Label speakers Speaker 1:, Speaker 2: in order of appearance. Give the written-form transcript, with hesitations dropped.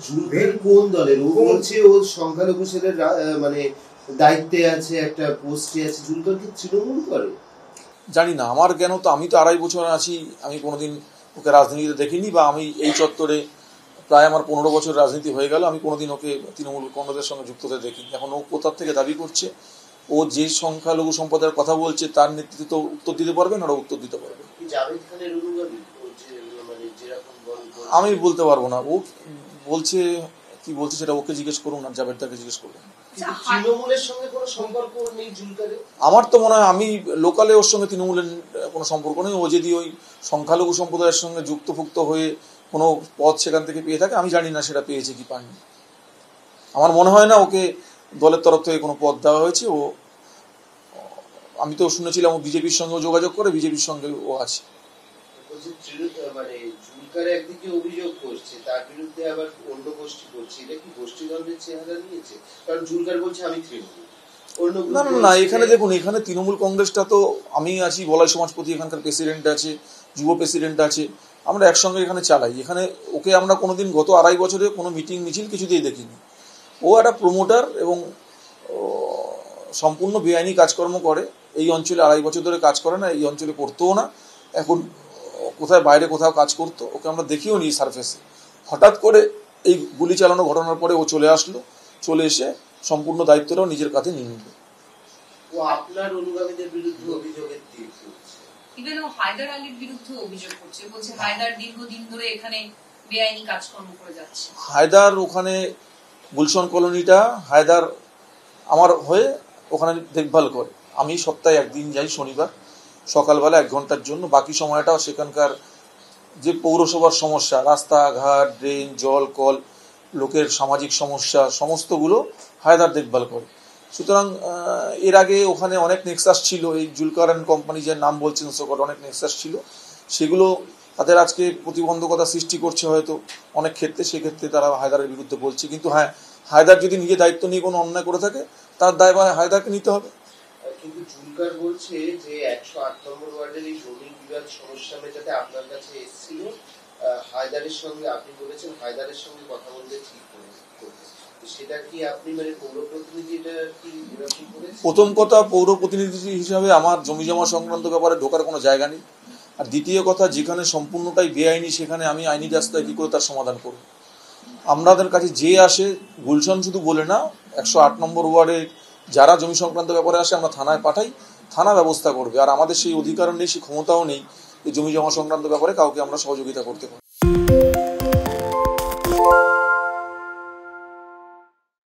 Speaker 1: জুলকার কোন দলের? ও বলছে ও সংখ্যালঘু সেলের মানে দায়িত্বে আছে, একটা পোস্টে আছে। জুলকার কি তৃণমূল করে?
Speaker 2: জানি না, আমার জ্ঞান তো, আমি তো 2.5 বছর আছি, আমি কোনোদিন ওকে রাজনীতিতে দেখিনি, বা আমি এই চত্বরে প্রায় আমার 15 বছর রাজনীতি হয়ে গেল, আমি কোনোদিন ওকে তৃণমূল কংগ্রেসের সঙ্গে যুক্ত হতে দেখিনি। এখন ও কোথার থেকে দাবি করছে, ও যে সংখ্যালঘু সম্প্রদায়ের কথা বলছে তার নেতৃত্বে তো উত্তর দিতে পারবে না, ওরা উত্তর দিতে পারবে। আমি বলতে পারবো না, ও বলছে কি বলছে সেটা ওকে জিজ্ঞেস করুন, না জাভেদদাকে জিজ্ঞেস করুন।
Speaker 1: তৃণমূলের সঙ্গে কোনো সম্পর্ক নেই জুলকারের?
Speaker 2: আমার তো মনে হয়, আমি লোকালে ওর সঙ্গে তৃণমূলের কোনো সম্পর্ক নেই। ও যদি ওই সংখ্যালঘু সম্প্রদায়ের সঙ্গে যুক্তফুক্ত হয়ে কোনো পদ সেখান থেকে পেয়ে থাকে, আমি জানি না সেটা পেয়েছে কি পায়নি। আমার মনে হয় না ওকে দলের তরফ থেকে কোনো পদ দেওয়া হয়েছে। ও, আমি তো শুনেছিলাম ও বিজেপির সঙ্গেও যোগাযোগ করে, বিজেপির সঙ্গে ও আছে।
Speaker 1: মানে জুলকার একদিকে অভিযোগ করছে, তার বিরুদ্ধে আবার অন্য গোষ্ঠী করছে। এটা কি গোষ্ঠীদ্বন্দ্বের চেহারা নিয়েছে? কারণ জুলকার বলছে আমি তৃণমূল।
Speaker 2: না না না, এখানে দেখুন, এখানে তৃণমূল কংগ্রেসটা তো, আমি আছি বলাই সমাজপতি, এখানকার প্রেসিডেন্ট আছে, যুব প্রেসিডেন্ট আছে, আমরা একসঙ্গে এখানে চালাই। এখানে ওকে আমরা কোনোদিন গত 2.5 বছরে কোনো মিটিং মিছিল কিছুতেই দেখিনি। ও একটা প্রমোটার এবং সম্পূর্ণ বেআইনি কাজকর্ম করে। এই অঞ্চলে 2.5 বছর ধরে কাজ করে না, এই অঞ্চলে করতেও না। এখন কোথায় বাইরে কোথাও কাজ করতো, ওকে আমরা দেখিও নি সারফেসে। হঠাৎ করে এই গুলি চালানো ঘটনার পরে ও চলে আসলো, চলে এসে সম্পূর্ণ দায়িত্বটাও নিজের কাছে নিয়ে নিল।
Speaker 1: ও আপনার অনুগামীদের বিরুদ্ধে অভিযোগের তীর ছুঁড়ছে।
Speaker 3: ইভেন ও হায়দার আলীর বিরুদ্ধে অভিযোগ করছে, বলছে হায়দার দীর্ঘদিন ধরে এখানে বেআইনি কাজকর্ম করে যাচ্ছে।
Speaker 2: হায়দার ওখানে গুলশন কলোনিটা হায়দার আমার হয়ে ওখানে দেখভাল করে। আমি সপ্তাহে একদিন যাই, শনিবার সকালবেলা 1 ঘন্টার জন্য। বাকি সময়টা সেখানকার যে পৌরসভার সমস্যা, রাস্তাঘাট, ড্রেন, জল, কল, লোকের সামাজিক সমস্যা, সমস্তগুলো হায়দার দেখভাল করে। সুতরাং এর আগে ওখানে অনেক নেক্সাস ছিল, এই জুলকার অ্যান্ড কোম্পানি যে নাম বলছেন সকল, অনেক নেক্সাস ছিল। সেগুলো তাদের আজকে প্রতিবন্ধকতা সৃষ্টি করছে হয়তো অনেক ক্ষেত্রে, সেক্ষেত্রে তারা হায়দারের বিরুদ্ধে বলছে। কিন্তু হ্যাঁ, হায়দার যদি নিজে দায়িত্ব নিয়ে কোনো অন্যায় করে থাকে, তার দায়ভার হায়দারকে নিতে হবে।
Speaker 1: কিন্তু জুলকার বলছে যে 108 নম্বর ওয়ার্ডের এই জমি বিবাদ সমস্যা মেটাতে আপনার কাছে এসেছিল, হায়দারের সঙ্গে, আপনি বলেছেন হায়দারের সঙ্গে কথা বলতে ঠিক করে। সেটা কি আপনি মানে পৌরপ্রতিনিধি, এটা কি এরকম করেছেন?
Speaker 2: প্রথম কথা, পৌরপ্রতিনিধি হিসাবে আমার জমি জমা সংক্রান্ত ব্যাপারে ঢোকার কোনো জায়গা নেই। আর দ্বিতীয় কথা, যেখানে সম্পূর্ণটাই বেআইনি, সেখানে আমি আইনি রাস্তায় কী করে তার সমাধান করব? আমাদের কাছে যে আসে, গুলশন শুধু বলে না, 108 নম্বর ওয়ার্ডে যারা জমি সংক্রান্ত ব্যাপারে আসে আমরা থানায় পাঠাই, থানা ব্যবস্থা করবে। আর আমাদের সেই অধিকারও নেই, সেই ক্ষমতাও নেই যে জমি জমা সংক্রান্ত ব্যাপারে কাউকে আমরা সহযোগিতা করতে পারি।